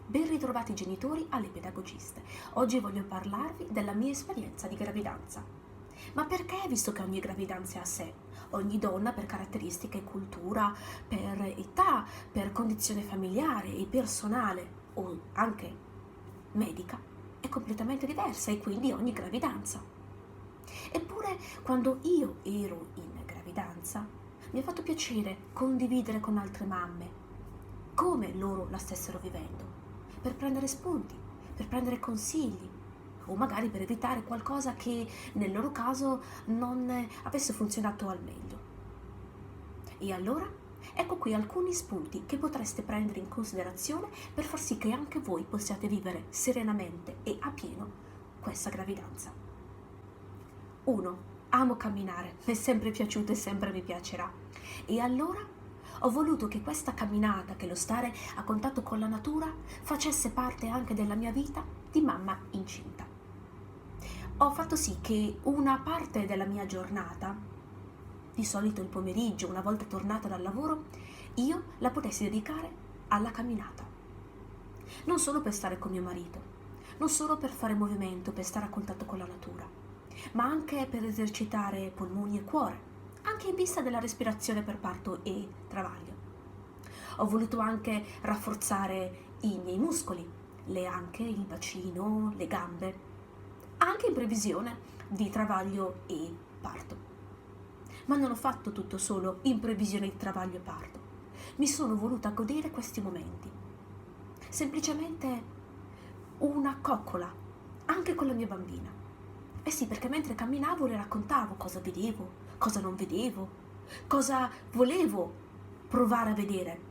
Ben ritrovati genitori alle pedagogiste. Oggi voglio parlarvi della mia esperienza di gravidanza. Ma perché, visto che ogni gravidanza è a sé? Ogni donna per caratteristiche, cultura, per età, per condizione familiare e personale o anche medica è completamente diversa e quindi ogni gravidanza. Eppure, quando io ero in gravidanza, mi ha fatto piacere condividere con altre mamme come loro la stessero vivendo, per prendere spunti, per prendere consigli o magari per evitare qualcosa che nel loro caso non avesse funzionato al meglio. E allora, ecco qui alcuni spunti che potreste prendere in considerazione per far sì che anche voi possiate vivere serenamente e a pieno questa gravidanza. 1. Amo camminare, mi è sempre piaciuto e sempre mi piacerà. E allora ho voluto che questa camminata, che lo stare a contatto con la natura, facesse parte anche della mia vita di mamma incinta. Ho fatto sì che una parte della mia giornata, di solito il pomeriggio, una volta tornata dal lavoro, io la potessi dedicare alla camminata. Non solo per stare con mio marito, non solo per fare movimento, per stare a contatto con la natura, ma anche per esercitare polmoni e cuore, anche in vista della respirazione per parto e travaglio. Ho voluto anche rafforzare i miei muscoli, le anche, il bacino, le gambe, anche in previsione di travaglio e parto. Ma non ho fatto tutto solo in previsione di travaglio e parto. Mi sono voluta godere questi momenti. Semplicemente una coccola, anche con la mia bambina. Eh sì, perché mentre camminavo le raccontavo cosa vedevo, cosa non vedevo, cosa volevo provare a vedere.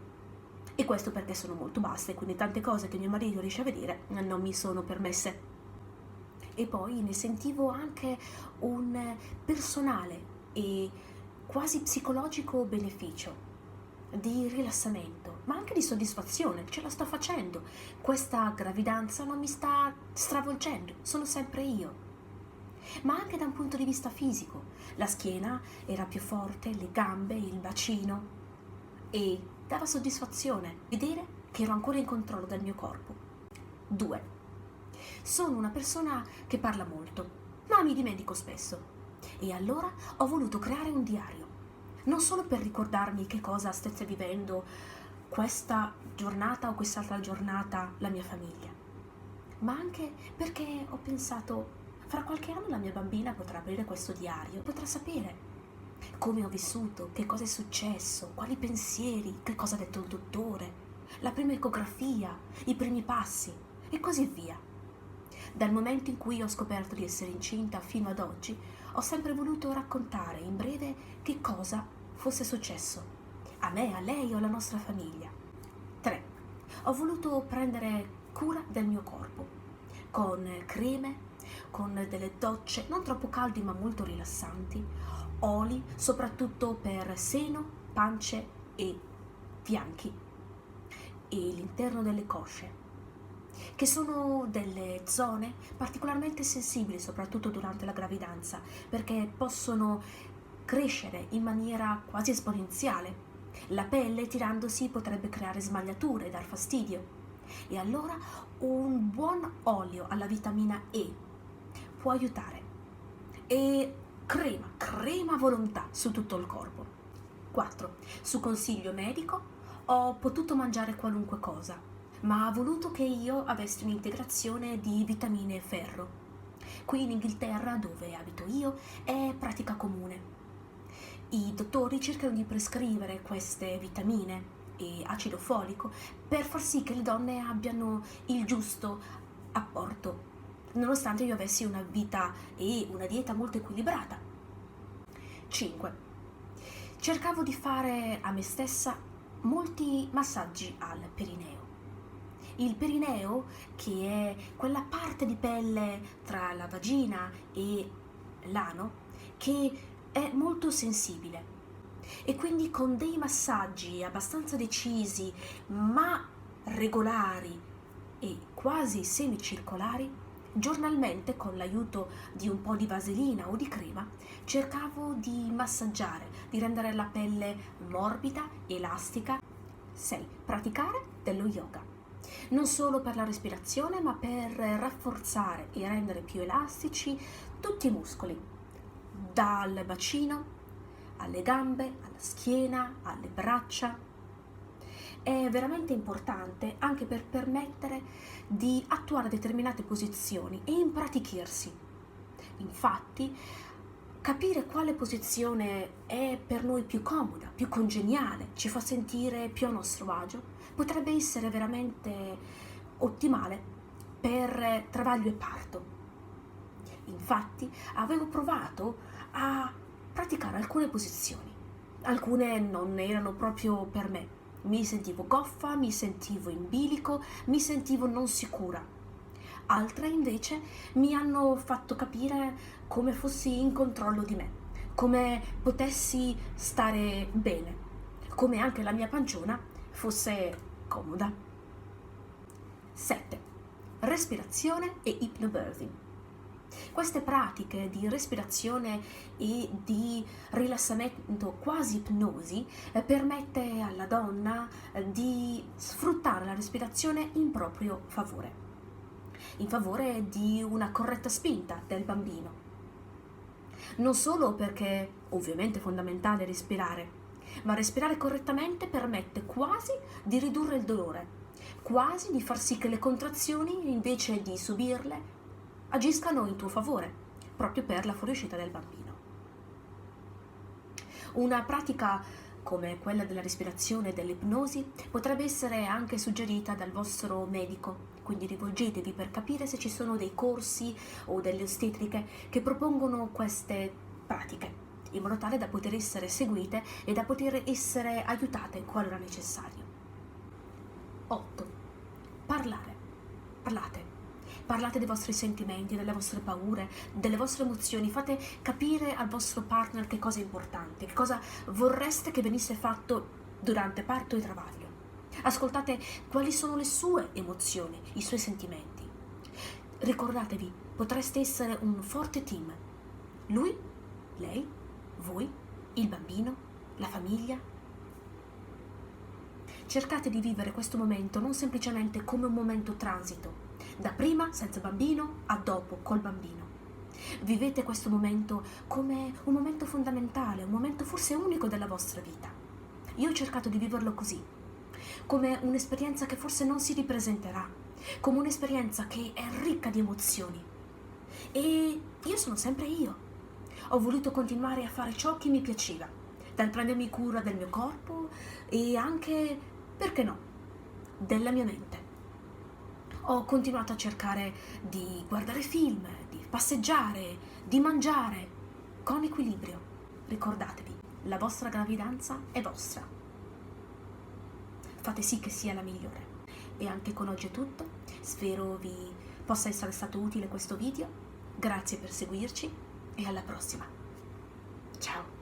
E questo perché sono molto bassa e quindi tante cose che mio marito riesce a vedere non mi sono permesse. E poi ne sentivo anche un personale e quasi psicologico beneficio di rilassamento, ma anche di soddisfazione. Ce la sto facendo. Questa gravidanza non mi sta stravolgendo, sono sempre io. Ma anche da un punto di vista fisico. La schiena era più forte, le gambe, il bacino e dava soddisfazione vedere che ero ancora in controllo del mio corpo. 2. Sono una persona che parla molto, ma mi dimentico spesso. E allora ho voluto creare un diario, non solo per ricordarmi che cosa stesse vivendo questa giornata o quest'altra giornata la mia famiglia, ma anche perché ho pensato, fra qualche anno la mia bambina potrà aprire questo diario, potrà sapere come ho vissuto, che cosa è successo, quali pensieri, che cosa ha detto il dottore, la prima ecografia, i primi passi e così via. Dal momento in cui ho scoperto di essere incinta fino ad oggi, ho sempre voluto raccontare in breve che cosa fosse successo, a me, a lei o alla nostra famiglia. 3. Ho voluto prendere cura del mio corpo, con creme, con delle docce non troppo caldi ma molto rilassanti, oli, soprattutto per seno, pance e fianchi, e l'interno delle cosce, che sono delle zone particolarmente sensibili, soprattutto durante la gravidanza, perché possono crescere in maniera quasi esponenziale. La pelle, tirandosi, potrebbe creare smagliature e dar fastidio. E allora un buon olio alla vitamina E può aiutare. E crema a volontà su tutto il corpo. 4. Su consiglio medico ho potuto mangiare qualunque cosa, ma ha voluto che io avessi un'integrazione di vitamine e ferro. Qui in Inghilterra, dove abito io, è pratica comune. I dottori cercano di prescrivere queste vitamine e acido folico per far sì che le donne abbiano il giusto apporto, nonostante io avessi una vita e una dieta molto equilibrata. 5. Cercavo di fare a me stessa molti massaggi al perineo. Il perineo, che è quella parte di pelle tra la vagina e l'ano, che è molto sensibile. E quindi con dei massaggi abbastanza decisi, ma regolari e quasi semicircolari, giornalmente, con l'aiuto di un po' di vaselina o di crema, cercavo di massaggiare, di rendere la pelle morbida, elastica. 6. Praticare dello yoga. non solo per la respirazione, ma per rafforzare e rendere più elastici tutti i muscoli, dal bacino alle gambe, alla schiena, alle braccia. È veramente importante anche per permettere di attuare determinate posizioni e impratichirsi. Infatti, capire quale posizione è per noi più comoda, più congeniale, ci fa sentire più a nostro agio, potrebbe essere veramente ottimale per travaglio e parto. Infatti, avevo provato a praticare alcune posizioni. Alcune non erano proprio per me. Mi sentivo goffa, mi sentivo in bilico, mi sentivo non sicura. Altre invece mi hanno fatto capire come fossi in controllo di me, come potessi stare bene, come anche la mia panciona fosse comoda. 7. Respirazione e ipnobirthing. Queste pratiche di respirazione e di rilassamento, quasi ipnosi, permette alla donna di sfruttare la respirazione in proprio favore, in favore di una corretta spinta del bambino. Non solo perché ovviamente è fondamentale respirare, ma respirare correttamente permette quasi di ridurre il dolore, quasi di far sì che le contrazioni, invece di subirle, agiscano in tuo favore, proprio per la fuoriuscita del bambino. Una pratica come quella della respirazione e dell'ipnosi potrebbe essere anche suggerita dal vostro medico, quindi rivolgetevi per capire se ci sono dei corsi o delle ostetriche che propongono queste pratiche, in modo tale da poter essere seguite e da poter essere aiutate qualora necessario. 8. Parlare. Parlate dei vostri sentimenti, delle vostre paure, delle vostre emozioni, fate capire al vostro partner che cosa è importante, che cosa vorreste che venisse fatto durante parto e travaglio. Ascoltate quali sono le sue emozioni, i suoi sentimenti. Ricordatevi, potreste essere un forte team. Lui, lei, voi, il bambino, la famiglia. Cercate di vivere questo momento non semplicemente come un momento transito, da prima senza bambino a dopo col bambino. Vivete questo momento come un momento fondamentale, un momento forse unico della vostra vita. Io ho cercato di viverlo così, come un'esperienza che forse non si ripresenterà, come un'esperienza che è ricca di emozioni. E io sono sempre io. Ho voluto continuare a fare ciò che mi piaceva, dal prendermi cura del mio corpo e anche, perché no, della mia mente. Ho continuato a cercare di guardare film, di passeggiare, di mangiare, con equilibrio. Ricordatevi, la vostra gravidanza è vostra. Fate sì che sia la migliore. E anche con oggi è tutto. Spero vi possa essere stato utile questo video. Grazie per seguirci e alla prossima. Ciao!